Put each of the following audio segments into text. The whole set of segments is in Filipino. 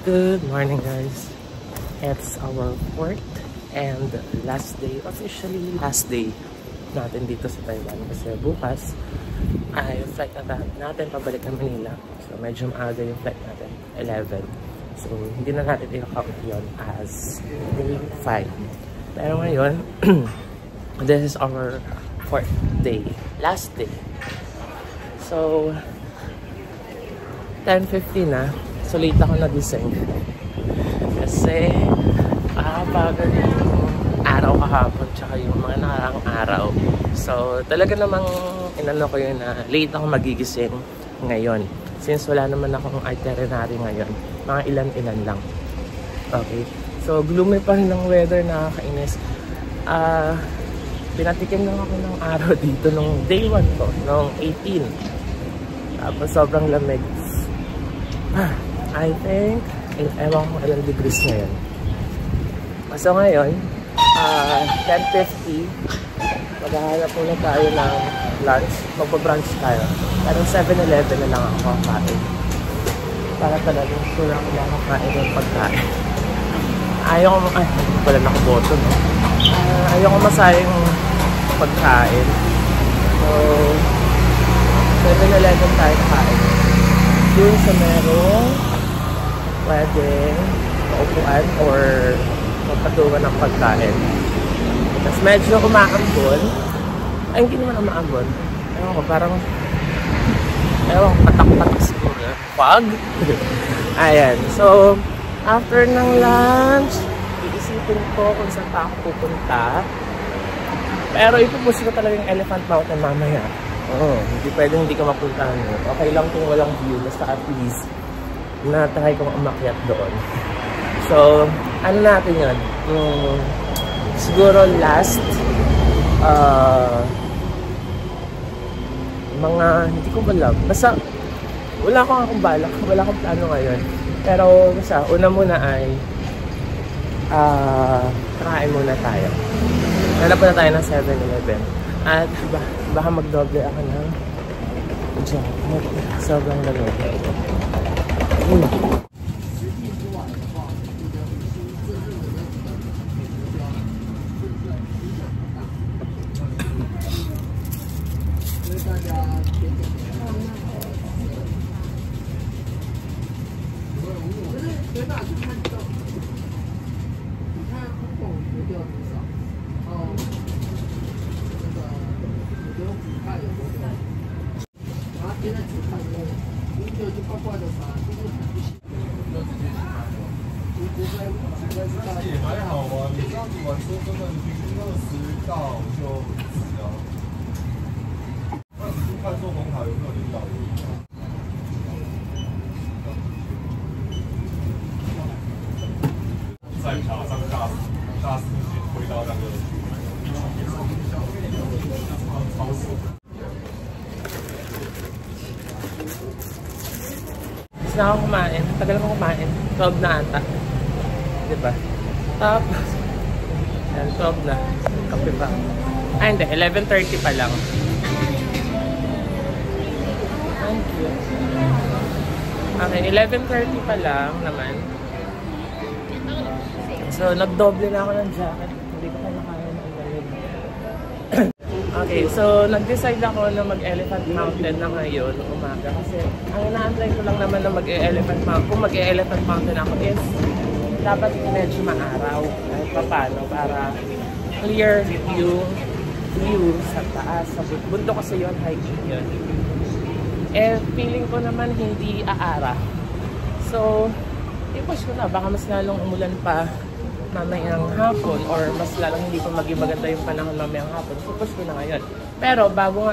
Good morning, guys. It's our fourth and last day, officially last day natin dito sa Taiwan kasi bukas ay flight natin pabalik ng Manila. So medyo maaga yung flight natin, 11. So hindi na natin i-count yun as day 5. Pero ngayon, this is our fourth day, last day. So 10:50 na. So late ako nagising kasi pagod yung araw kahapon tsaka yung mga nakaraang araw. So talaga namang inano ko yun na late ako magigising ngayon since wala naman akong itinerary ngayon, mga ilan-ilan lang. Okay, so gloomy pa rin ng weather, nakakainis. Pinatikim lang ako ng araw dito nung day 1 ko, nung 18. Tapos sobrang lamig. I think, ewan ko ilang degrees ngayon. So ngayon, 10:50, maghahanap muna tayo ng lunch. Magpa-brunch tayo. Pero 7-Eleven na lang ako kakain. Para talagang sure ako na kakain ng pagkain. Ayaw ko, wala na boto, no? Ayaw ko masayang pagkain. So, 7-Eleven tayo kakain. Doon sa merong pwedeng maupuan or magpatungan ng pagkain. Tapos medyo kumaambon. Ay, hindi naman umaambon. Ewan ko, parang patak-patak siguro. Pag? Ayan. So, after ng lunch, iisipin ko kung saan pa ako pupunta. Pero ipupush ko talaga yung Elephant Mountain mamaya. Hindi pwedeng hindi ka mapuntahan mo. Okay lang kung walang view, basta at least na-try kong umakyat doon. So, ano natin yun? Siguro last mga, hindi ko alam. Basta, wala akong balak. Wala akong plano ngayon. Pero, basta, una muna ay kakain muna tayo. Hanap na tayo ng 7-Eleven. At baka magdoble ako ng jacket. Sobrang lamig. Na ako kumain. Tagal ko kumain. 12 na ata. Diba? Tapos, yan, 12 na. Kape pa. Hindi. 11:30 pa lang. Thank you. Okay, 11:30 pa lang naman. So, nagdoble na ako ng jacket. Hindi ko pa nakaya ng lamig. Okay, so nag-decide ako na mag-Elephant Mountain na ngayon, umaga. Kasi ang ina-apply ko lang naman na mag-Elephant Mountain, kung mag-Elephant Mountain ako is dapat medyo maaraw kahit paano para clear view sa taas, sa bundok kasi yun, hiking yun. Eh, feeling ko naman hindi aara. So, i-push ko na, baka mas lalong umulan pa mamayang hapon or mas lalong hindi pa maging maganda yung panahon mamayang hapon. Pupush ko na ngayon. Pero bago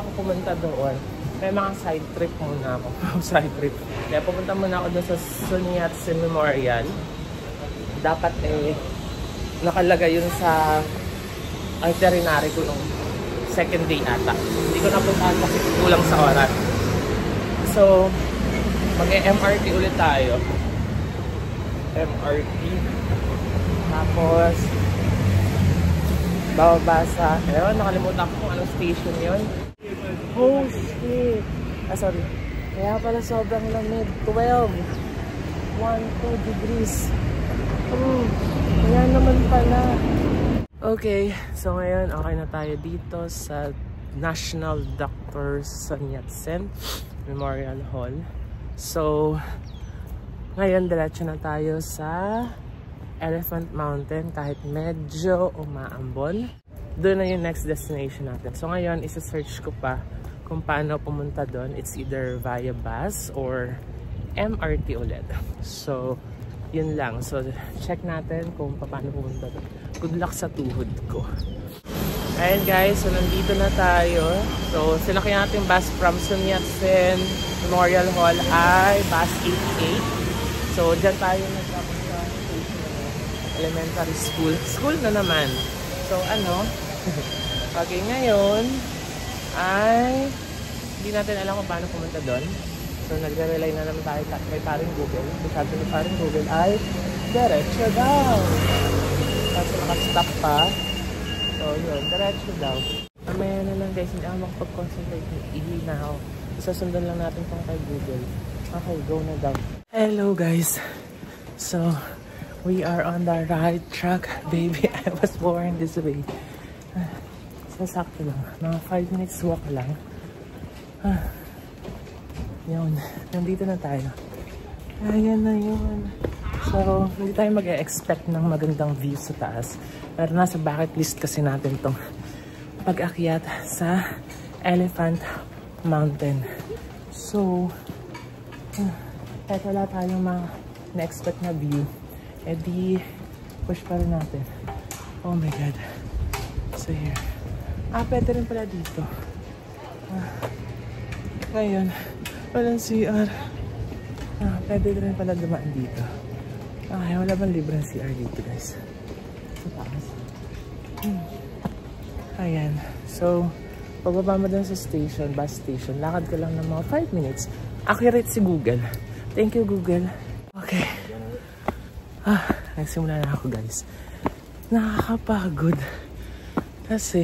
ako pumunta doon, may mga side trip muna ako. Side trip. Kaya pupunta muna ako doon sa Sun Yat-sen Memorial. Dapat nakalagay yun sa itinerary ko nung second day ata. Hindi ko napuntahan kasi kulang sa oras. So, mag-MRT ulit tayo. MRT. Tapos, bababa sa, nakalimutan ko kung anong station yun. Oh, shit. Sorry. Kaya pala sobrang lamig. 12. 2 degrees. Oh, kaya naman pala. Okay, so ngayon okay na tayo dito sa National Dr. Sun Yat-sen Memorial Hall. So, ngayon diretso na tayo sa Elephant Mountain kahit medyo umaambon. Doon na yung next destination natin. So ngayon, isa-search ko pa kung paano pumunta doon. It's either via bus or MRT ulit. So, yun lang. So, check natin kung paano pumunta doon. Good luck sa tuhod ko. Ayan guys, so nandito na tayo. So, sinakyan natin bus from Sun Yat-sen Memorial Hall ay bus 88. So, dyan tayo nagpapunta sa elementary school. School na naman. So, ano? Okay, ngayon ay hindi natin alam kung paano pumunta doon. So, nagre-rely na naman tayo kay paring Google. So, sabi ni paring Google ay diretso daw. Kasi nakastop pa. So, yun, diretso daw. Mamaya na lang guys, hindi ako makapag-concentrate. Ihina ako. Isasundan lang natin itong kay Google. Okay, go na daw. Hello guys. So, we are on the right track. Baby, I was born this way. Sasakto lang. Mga 5 minutes walk lang. Yun. Nandito na tayo. Ayan na yun. So, hindi tayo mag-e-expect ng magandang view sa taas. Pero nasa bucket list kasi natin itong pag-akyat sa Elephant Mountain. So, kahit wala tayong mga na-expect na view, edi push pa rin natin. Oh my God. So here. Pwede rin pala dito. Ngayon, walang CR. Pwede rin pala dumaan dito. Wala bang libreng CR dito guys? Sa taas. Ayan. So, pagbaba mo dun sa station, bus station, lakad ka lang ng mga 5 minutes. Accurate si Google. Thank you, Google. Okay. Nagsimula na ako guys. Nakakapagod. Kasi,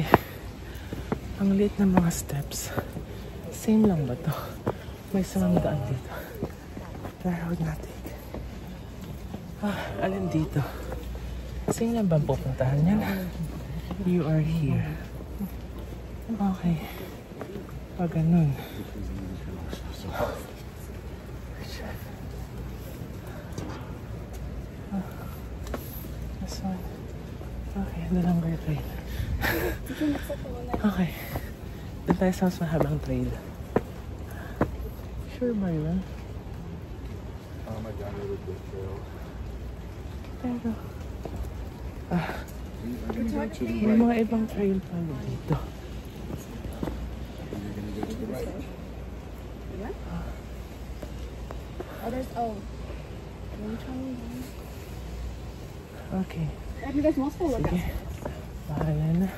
ang liit ng mga steps. Same lang ba to? May isang daan dito. Where would not take? Alin dito? Same lang bang pupuntahan yan? You are here. Okay. Pag ganun. This one. Okay, the longer trail. Okay. Doon tayo sa mas mahabang trail. Sure ba yun? Pero may mga ibang trail pala dito. Okay. Sige. Bahala na.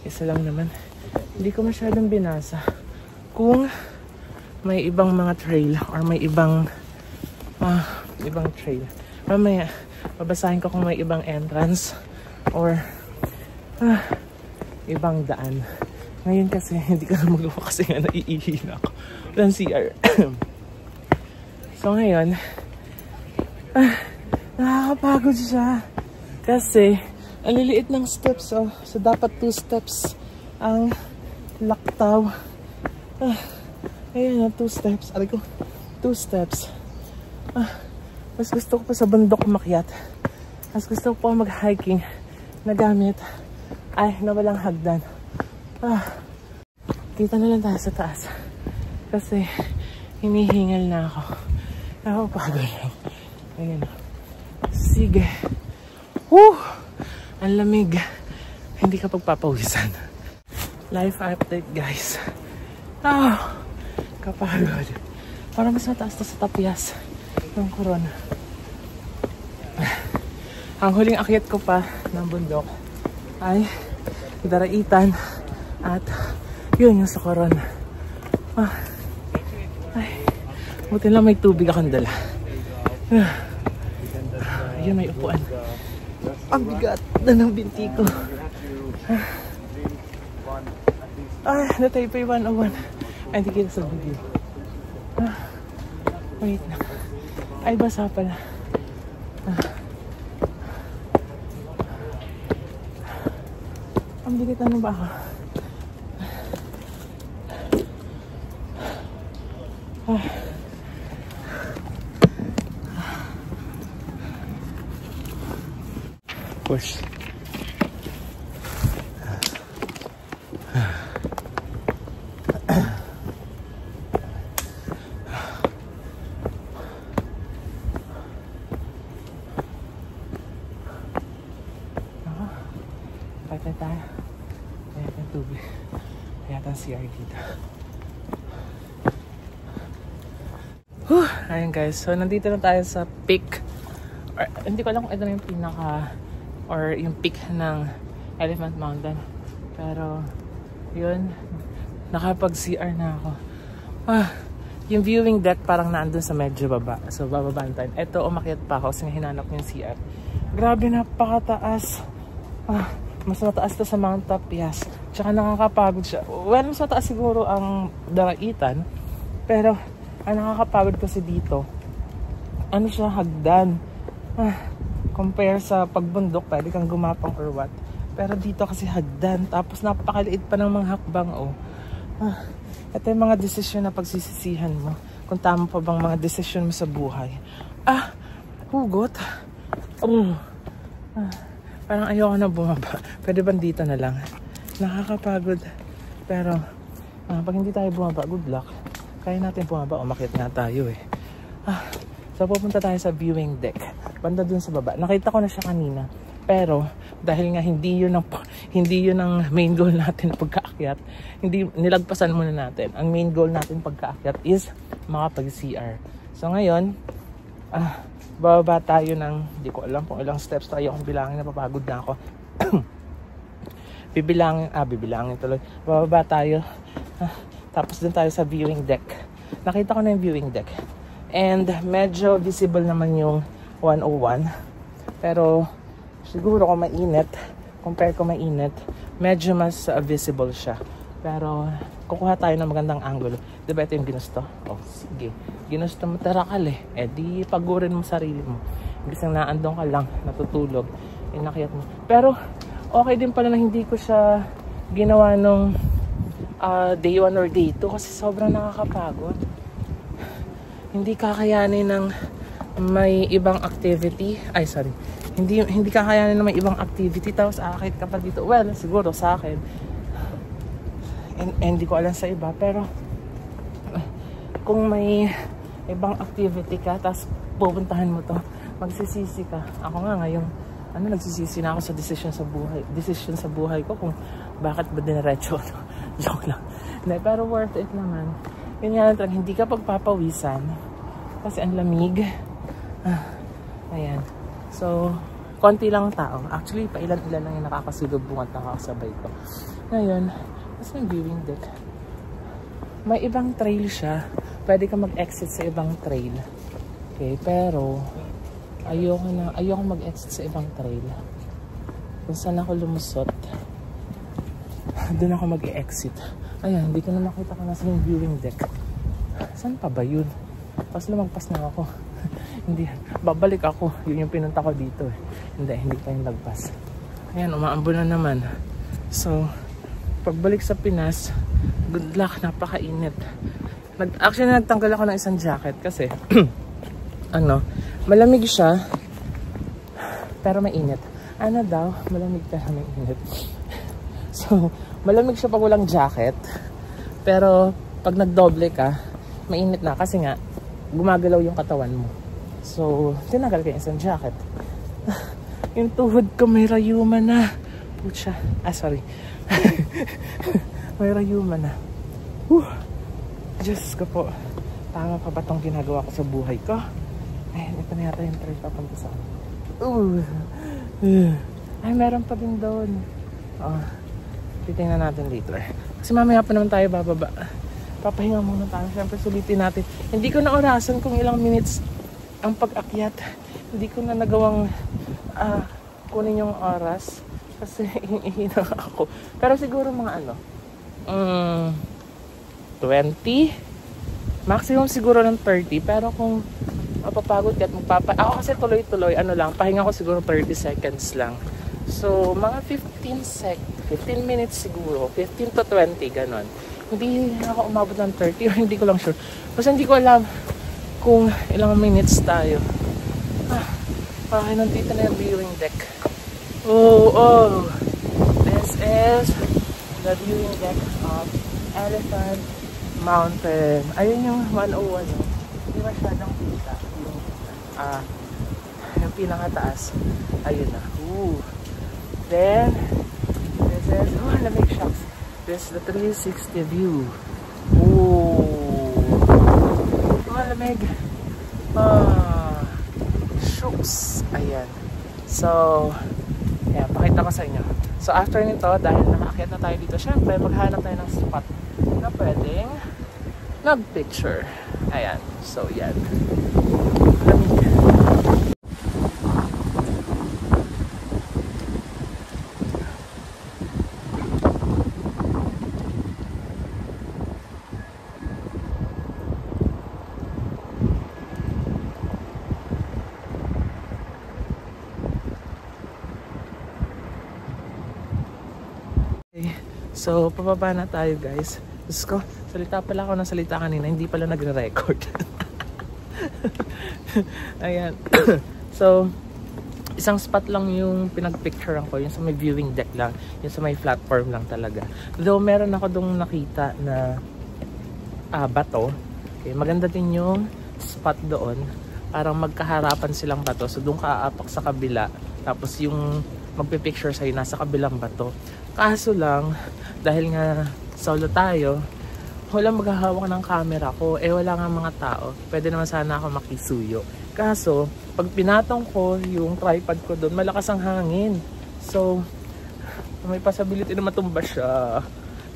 Isa lang naman. Hindi ko masyadong binasa kung may ibang mga trail or may ibang trail. Mamaya, babasahin ko kung may ibang entrance or ibang daan. Ngayon kasi, hindi ka na magawa kasi nga naiihina ako. Walang CR. So ngayon, nakakapagod siya. Kasi, ang liliit ng steps, oh. So dapat 2 steps ang laktaw. Ayan na, 2 steps. Aray ko, 2 steps. Mas gusto ko pa sa bundok makyat. Mas gusto ko pa mag-hiking na gamit na walang hagdan. Kita na lang tayo sa taas. Kasi hinihingal na ako. Nakapagod lang. Ayan. Sige. Woo! Ang lamig. Hindi ka pagpapawisan. Life update guys. Kapagod. Parang mas mataas na sa Tapias ng Corona. Ang huling akyat ko pa ng bundok ay Daraitan at yun yung sa Corona. Buti lang may tubig akong dala. Ayun, may upuan. Ang bigat na ng binti ko. Na Taipei 101. Ay, hindi kita sa video. Wait na. Ay, basa pala. Ang bigat na ba ako? Push. Patay tayo. Kaya ang tubig. Kaya ang CR dito. Ayun guys, so nandito na tayo sa peak. Or, hindi ko alam kung ito na yung pinaka or yung peak ng Elephant Mountain. Pero yun, nakapag-CR na ako. Yung viewing deck parang naandun sa medyo baba. So bababaan tayo. Ito, umakyat pa ako kasi hinanap yung CR. Grabe, napakataas. Mas mataas to sa Mount Tapias. Tsaka nakakapagod siya. Well, mas mataas siguro ang Daraitan. Pero ang nakakapagod kasi dito, ano siya, hagdan. Compare sa pagbundok, pwede kang gumapang or what. Pero dito kasi hagdan. Tapos napakaliit pa ng mga hakbang. Ito yung mga desisyon na pagsisisihan mo. Kung tama pa bang mga desisyon mo sa buhay. Hugot. Parang ayoko na bumaba. Pwede ba dito na lang? Nakakapagod. Pero pag hindi tayo bumaba, good luck. Kaya natin bumaba. Umakyat nga tayo eh. So pupunta tayo sa viewing deck. Banda dun sa baba. Nakita ko na siya kanina. Pero dahil nga hindi yun ang main goal natin pagkaakyat. Hindi nilagpasan muna natin. Ang main goal natin pagkaakyat is makapag-CR. So ngayon, bababa tayo ng, hindi ko alam kung ilang steps tayo. Kung bilangin, napapagod na ako. Bibilangin tuloy. Bababa tayo. Tapos dun tayo sa viewing deck. Nakita ko na yung viewing deck. And medyo visible naman yung 101. Pero siguro kung mainit, compare ko mainit, medyo mas visible siya. Pero kukuha tayo ng magandang angulo. Diba ito yung ginusto? Sige. Ginusto mo tarakal eh. Di pagurin mo sarili mo. Isang naandong ka lang, natutulog, inakyat mo. Pero okay din pala na hindi ko siya ginawa nung day 1 or day 2 kasi sobrang nakakapagod. Hindi kakayanin ng may ibang activity. Hindi kakayanin ng may ibang activity tapos aakit ka pa dito. Well, siguro sa akin. Hindi ko alam sa iba. Pero kung may ibang activity ka tapos pupuntahan mo to, magsisisi ka. Ako nga ngayon, nagsisisi na ako sa decision sa buhay ko kung bakit ba dinaretso. Joke lang. Pero worth it naman. Yun nga lang, hindi ka pagpapawisan kasi ang lamig. Ayan. So, konti lang tao. Actually, pailan-ilan lang yung nakakasulubong at nakakasabay ko. Ngayon, mas may viewing deck. May ibang trail siya. Pwede ka mag-exit sa ibang trail. Okay, pero ayoko mag-exit sa ibang trail. Kung saan ako lumusot, doon ako mag-exit. Ayan, hindi ko na makita kung nasa yung viewing deck. Saan pa ba yun? Tapos lumagpas na ako. Hindi, babalik ako. Yun yung pinunta ko dito eh. Hindi pa yung lagpas. Ayan, umaambo na naman. So, pagbalik sa Pinas, good luck, napakainit. Actually, nagtanggal ako ng isang jacket kasi malamig siya pero mainit. Malamig pero mainit. So, malamig siya pag walang jacket. Pero, pag nagdoble ka, mainit na. Kasi nga, gumagalaw yung katawan mo. So, tinagal ko yung isang jacket. Yung tuhod ko may rayuma na. Pucha. Sorry. May rayuma na. Diyos ko po. Tama pa ba itong ginagawa ko sa buhay ko? Ay, ito na yata yung trail papunta sa ay, meron pa din doon. Titingnan natin later. Kasi mamaya pa naman tayo bababa. Papahinga muna tayo. Siyempre sulitin natin. Hindi ko na orasan kung ilang minutes ang pag-akyat. Hindi ko na nagawang kunin yung oras. Kasi hihina ako. Pero siguro mga 20. Maximum siguro ng 30. Pero kung mapapagod ka at ako kasi tuloy-tuloy, ano lang, pahinga ko siguro 30 seconds lang. So, mga 15 minutes siguro, 15 to 20, ganon. Hindi ako umabot ng 30 or hindi ko lang sure. Kasi hindi ko alam kung ilang minutes tayo. Okay, nandito na yung viewing deck. Oh, this is the viewing deck of Elephant Mountain. Ayun yung 101, no? Hindi masyadong kita. Yung pinakataas. Ayun na. Ooh. Then, this is, lamig shocks. This is the 360 view. Ooh. Lamig. Shooks. Ayan. So, ayan, pakita ko sa inyo. So, after nito, dahil nakaakyat na tayo dito, syempre, maghanap tayo ng spot na pwedeng mag-picture. Ayan. So, yan. Lamig. So, pababa na tayo guys. Diyos ko, salita pala ako ng salita kanina, hindi pala nagre-record. Ayan. So, isang spot lang yung pinag-picturean ko, yung sa may viewing deck lang, yung sa may platform lang talaga. Though meron ako dong nakita na bato. Okay, maganda din yung spot doon. Parang magkaharapan silang bato. So, doon ka aapak sa kabila. Tapos yung magpipicture sa'yo nasa kabilang bato. Kaso lang, dahil nga solo tayo, walang maghahawak ng camera ko. Wala nga mga tao. Pwede naman sana ako makisuyo. Kaso, pag pinatong ko yung tripod ko doon, malakas ang hangin. So, may possibility na matumba siya.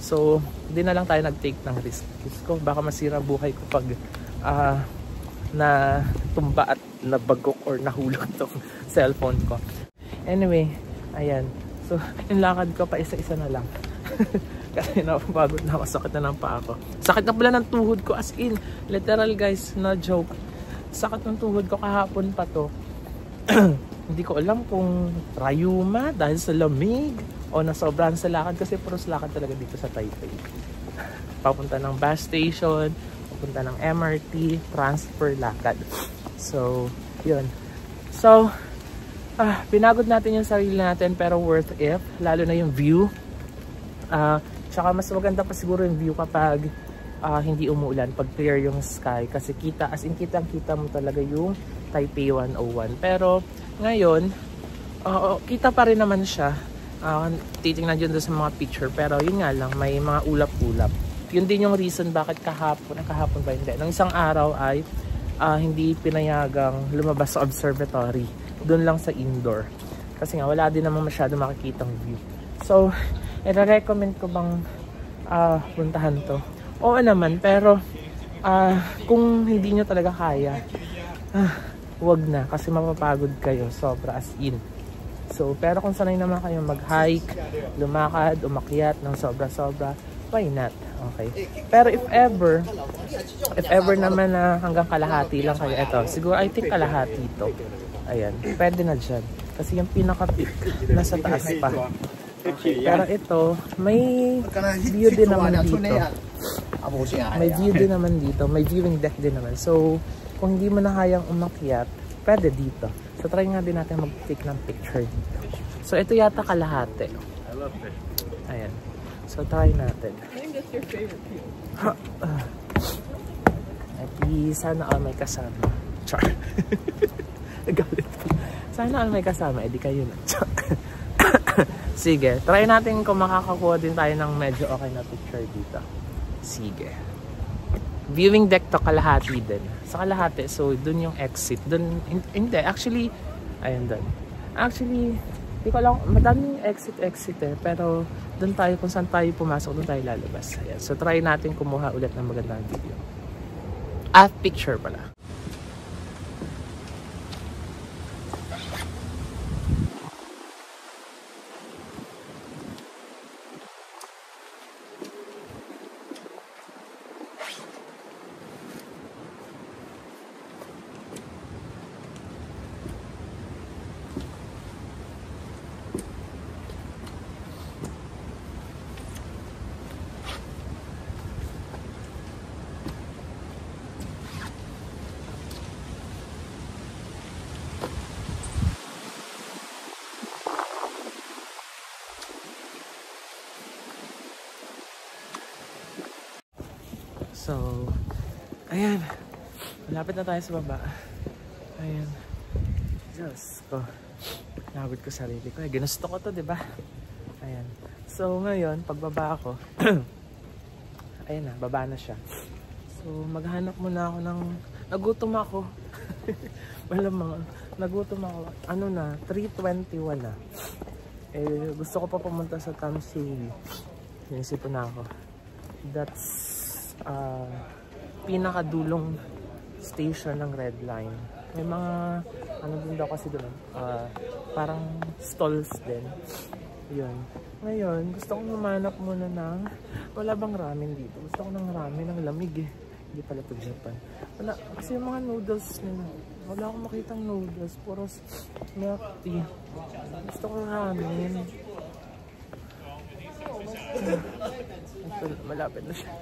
So, hindi na lang tayo nag-take ng risk. Ko, baka masira buhay ko pag na tumba at nabagok or nahulog tong cellphone ko. Anyway, ayan. So, yung lakad ko pa isa-isa na lang. Kasi napapagod na ako, sakit na ng paa ko. Sakit na pala ng tuhod ko, as in. Literal guys, no joke. Sakit ng tuhod ko kahapon pa to. Hindi ko alam kung rayuma dahil sa lamig o nasobrahan sa lakad kasi puros lakad talaga dito sa Taipei. Papunta ng bus station, papunta ng MRT, transfer lakad. So, yun. So, pinagod natin yung sarili natin pero worth it. Lalo na yung view. Tsaka mas maganda pa siguro yung view kapag hindi umuulan. Pag clear yung sky. Kasi kita, as in kitang-kita mo talaga yung Taipei 101. Pero ngayon, kita pa rin naman siya. Titingnan yun doon sa mga picture. Pero yun nga lang, may mga ulap-ulap. Yun din yung reason bakit kahapon ba hindi. Nung isang araw ay hindi pinayagang lumabas sa observatory. Doon lang sa indoor. Kasi nga wala din naman masyado makikitang view. So, i-recommend ko bang puntahan to? Oo naman, pero kung hindi nyo talaga kaya, wag na. Kasi mapapagod kayo. Sobra as in. So, pero kung sanay naman kayo mag-hike, lumakad, umakyat ng sobra-sobra, why not? Okay. Pero if ever naman na hanggang kalahati lang kayo, eto, siguro I think kalahati ito. Ayan, pwede na dyan. Kasi yung pinaka-peak nasa taas pa. Pero ito, may view din naman dito. May view din naman dito. May viewing deck din naman. So, kung hindi mo na kayang umakyat, pwede dito. So, try nga din natin mag-take ng picture dito. So, ito yata kalahati. I love fish. Ayan. So, try natin. I think that's your favorite view. At least, sana all may kasama. Char. Galit. Sana all may kasama. Edi kayo na. Sige. Try natin kung makakakuha din tayo ng medyo okay na picture dito. Sige. Viewing deck to kalahati din. Sa kalahati, so dun yung exit. Dun, hindi. Actually, ayun dun. Actually, di ko lang, madaming exit eh. Pero, dun tayo, kung saan tayo pumasok, dun tayo lalabas. Ayan. So, try natin kumuha ulit ng magandang video. At picture pala. So, ayan. Malapit na tayo sa baba. Ayan. Diyos ko. Nabot ko sarili ko. Ginusto ko to, diba? Ayan. So, ngayon, pagbaba ako, ayan na, baba na siya. So, maghanap muna ako ng... Nagutom ako. Malamang, nagutom ako. Ano na, 3:21 na. Eh, gusto ko pa pumunta sa Tamsui. Inisipon na ako. That's pinakadulong station ng Red Line. May mga ano din daw kasi doon, parang stalls din. Yun. Ngayon, gusto kong humanap muna ng wala bang ramen dito. Gusto ko ng ramen ng lamig eh. Hindi pala ito Japan. Wala, kasi yung mga noodles nila. Wala akong makitang noodles. Puro milk tea. Gusto ko ramen. Malapit na siya.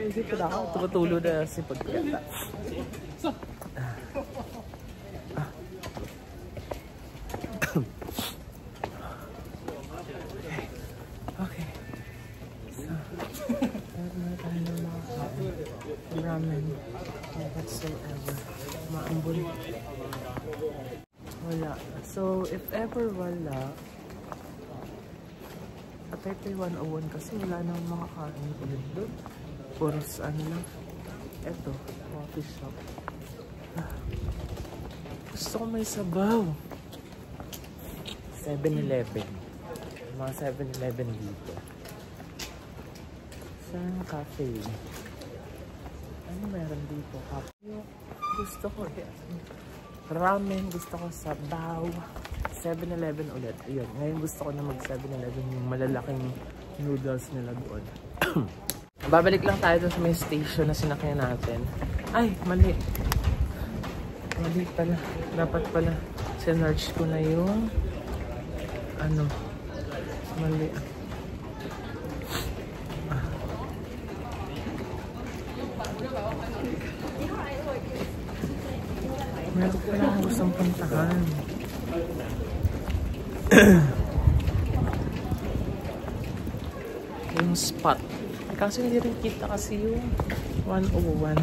Isip ko na ako. Tumutulo na si pagkata. Okay. So, meron tayo ng mga ramen. Whatsoever. Maambun. Wala. So, if ever wala, sa Taipei 101 kasi wala nang makakain ulit doon. Puros ano lang. Eto, coffee shop. Gusto ko may sabaw. 7-Eleven. Mga 7-Eleven dito. Saan cafe? Ano meron dito? Cafe. Gusto ko ramen. Gusto ko sabaw. 7-Eleven ulit. Ayun. Ngayon gusto ko na mag 7-Eleven yung malalaking noodles nila doon. Babalik lang tayo doon sa may station na sinakyan natin. Ay, mali. Mali pala. Dapat pala sinerch ko na yung ano. Mali. Meron ko lang gustong puntahan. Yung spot. Kaso hindi rin kita kasi yung 101.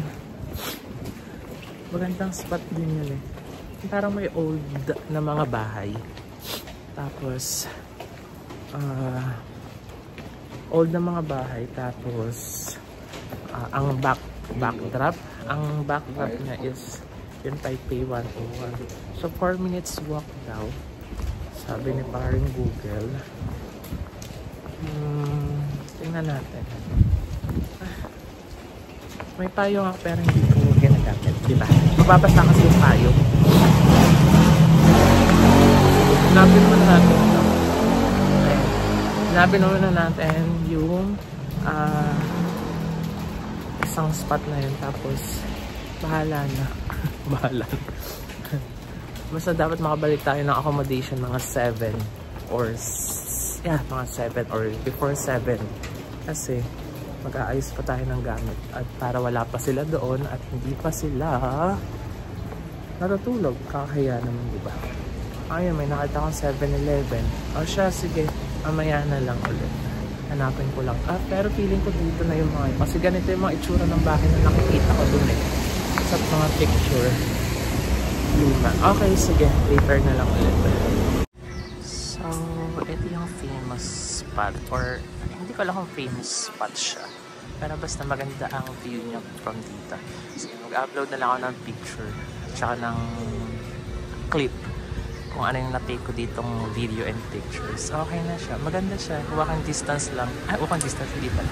Magandang spot din yun eh. Parang may old na mga bahay. Tapos old na mga bahay. Tapos ang backdrop niya is yung Taipei 101. So 4 minutes walk daw. Sabi ni paring Google. Tingnan natin. May payo nga pero hindi ko ginagamit. Diba? Mababasa kasi yung payo. Hanapin muna natin ito. Hanapin muna natin yung isang spot na yun. Tapos bahala na. Bahala na. Basta dapat makabalik tayo ng accommodation mga 7 or mga 7 or before 7 kasi mag-aayos pa tayo ng gamit at para wala pa sila doon at hindi pa sila natutulog. Kakaya naman, diba? Ayun, may nakita akong 7-Eleven. O siya, sige, mamaya na lang ulit. Hanapin ko lang. Pero feeling ko dito na yung mga kasi ganito yung mga itsura ng bahay na nakikita ko dun eh sa mga picture. Luma. Okay, sige. Later na lang ulit. So, ito yung famous spot. Or, hindi ko alam kung famous spot siya. Pero basta maganda ang view niya from dito. So, mag-upload na lang ako ng picture. Tsaka ng clip. Kung ano yung na-take ko ditong video and pictures. Okay na siya. Maganda siya. Walking distance lang. Walking distance. Hindi pala.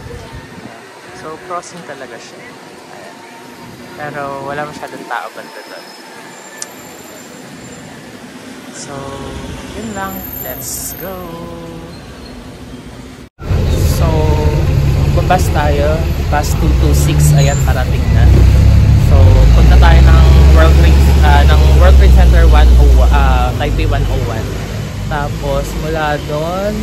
So, crossing talaga siya. Ayan. Pero, wala masyadong tao banda doon. So, yun lang. Let's go! So, babas tayo. Bus 226. Ayan, parating na. So, punta tayo ng World Trade Center Taipei 101. Tapos, mula doon,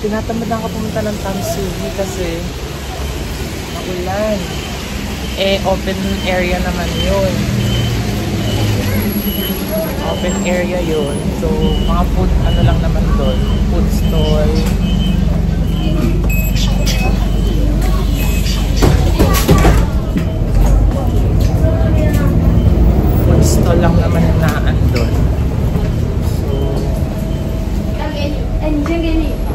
tinatamad na ako pumunta ng Tamsui kasi maulan. Open area naman yun. Open area yun. So, mga food, ano lang naman doon. Food stall. lang naman yung naandun. So,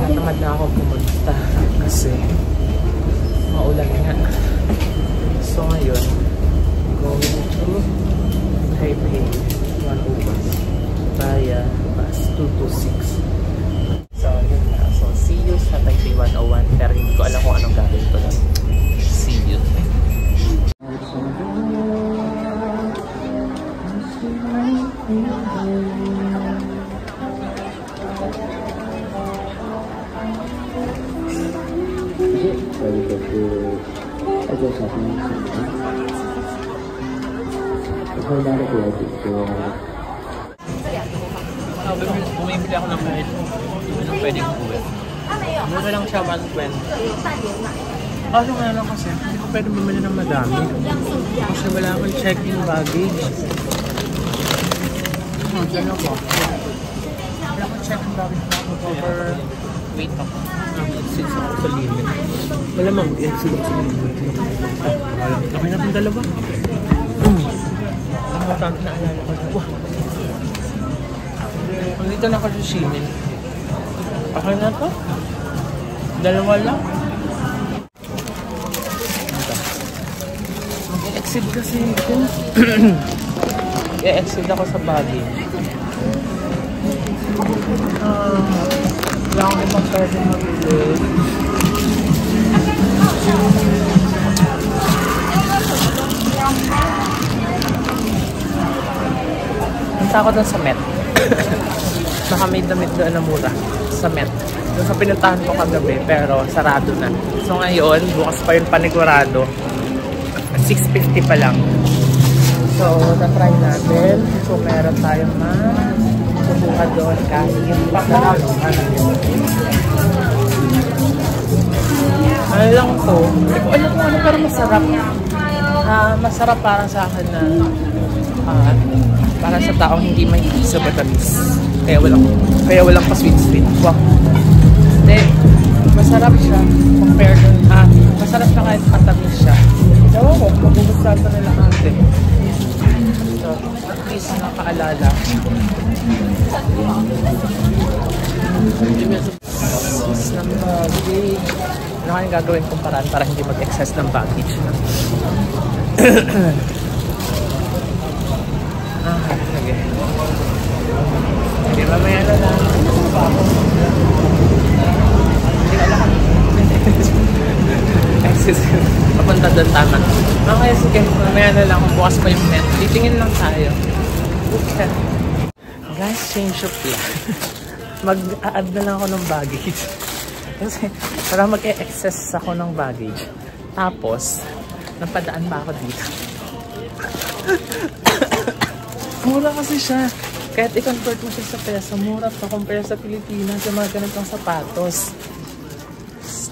natamad na ako pumunta kasi maulan nga. So ngayon, going to Taipei 101 via bus 226. So yun na. So see you sa Taipei 101 pero hindi ko alam kung anong gagawin ko lang. See you. Bumibili ako ng kahit anong pwedeng buwet. Mura lang siya 120. Kaso nga lang kasi, hindi ko pwedeng bumili ng madami. Kasi wala akong check-in baggage. Ano ko? Wala akong check-in baggage na ako overweight ako. Since ako sa limit. Malamang, yan sila sa limit. Okay na akong dalawa. Ang matang naalala ko na. Wow! Nandito na ako sa Shimin. Okay na to? Dalawa lang. Mag-exceed kasi ito. I-exceed ako sa baggage. Wala akong ibang pwede mag-exceed. Punta ako dun sa Met. Baka may damit doon na mura sa Met. Doon sa pinuntahan ko kagabi pero sarado na. So ngayon, bukas pa yung panigurado. 6:50 pa lang. So, na-try natin. So meron tayong subukan doon kahit yung pakalo. Ano lang to? Hindi ko alam kung ano pero masarap. Masarap para sa akin na para sa taong hindi mahilig sa matamis. Kaya walang pa sweet. Wow. Hindi. Masarap siya compared to masarap siya kahit matamis siya. Ewan ko, magugustuhan pa nila ate. So, at least nakaalala. Ng baggage. Ano kayong gagawin kong paraan para hindi mag-excess ng baggage? Sige. Sige, mamaya na lang. Hindi ka lang. Papunta doon, tama. Okay, sige. Mamaya na lang. Bukas pa yung Met. Titingin lang tayo. Okay. Guys, change of plan. Mag-a-add na lang ako ng baggage. Kasi para mag-e-excess ako ng baggage. Tapos, napadaan pa ako dito. Mura kasi siya. Kahit i-convert mo siya sa peso, mura pa compare sa Pilipinas sa mga ganitong sapatos.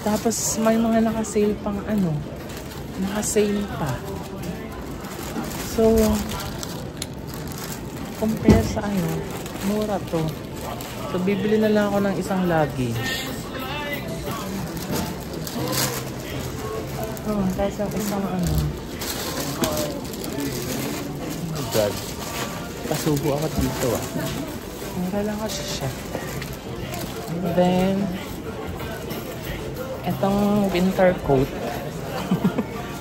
Tapos may mga naka-sale pang naka-sale pa. So, compare sa mura to. So, bibili na lang ako ng isang luggage. Tapos ang isang oh my God. Kasubo ako dito Mura lang kasi siya. And then, itong winter coat.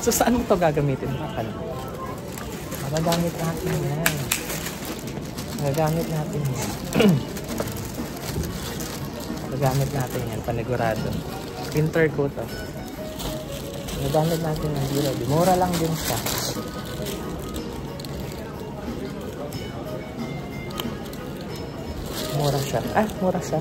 So, saan mo ito gagamitin? Magagamit natin yan. Magagamit natin yan. Magagamit natin yan. Panigurado. Winter coat Magagamit natin yan. Mura lang din siya. Mura siya. Mura siya.